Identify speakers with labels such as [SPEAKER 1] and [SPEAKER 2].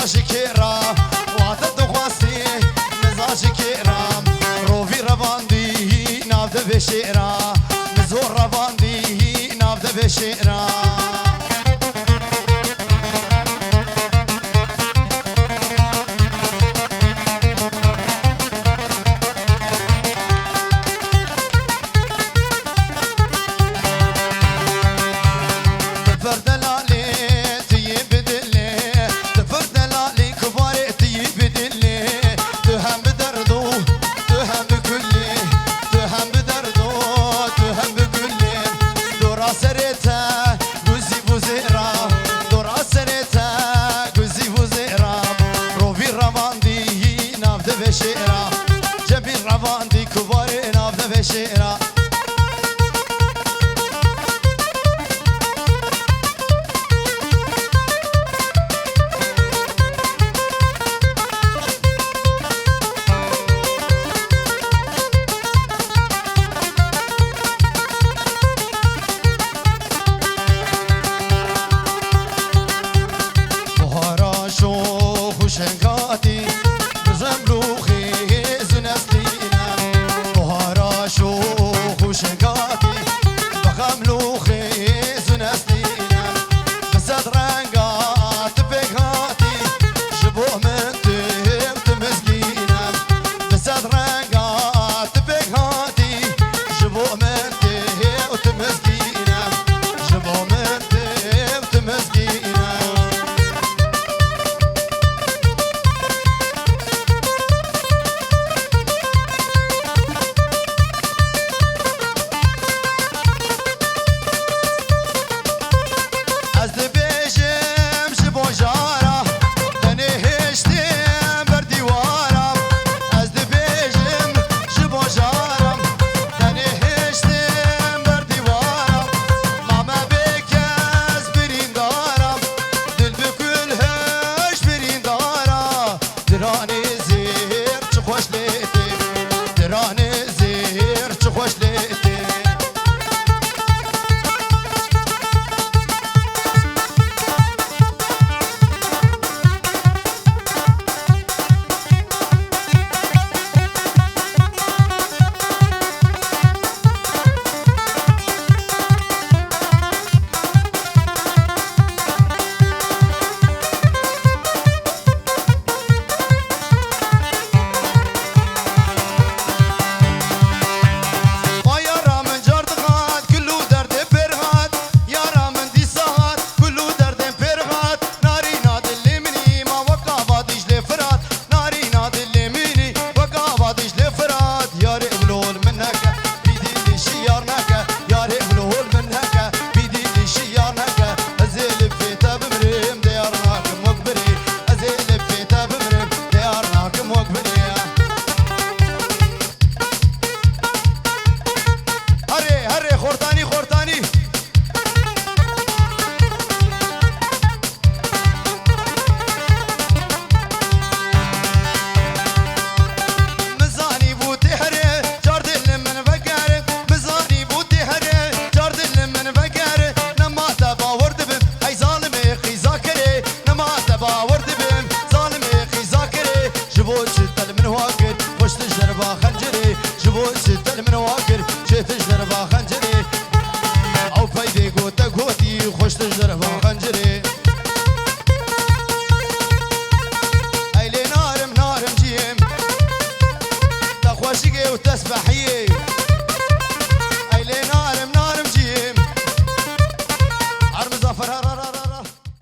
[SPEAKER 1] مزاج كرام وعدد خواسي مزاج كرام روفي رباندي نافذ بشيرا مزور رباندي نافذ بشيرا شعرا جبين رباندي كبارين أبدا بشعرا بهارا شو خوشنگاتی زمروخی زنستینا بهارا شو خوشنگاتی بخملوخی زنستینا بزد رنگات بگاتی جبو من تمزگینا بزد رنگات بگاتی جبو من تمزگینا جبو من تمزگینا دراني زير تخوش ليتي دراني زير تخوش ليتي شيت الجربة خنجري أو فايدي قوتا قوتي خوش الجربة خنجري أيلي نارم جيم تخوشي وتسبحي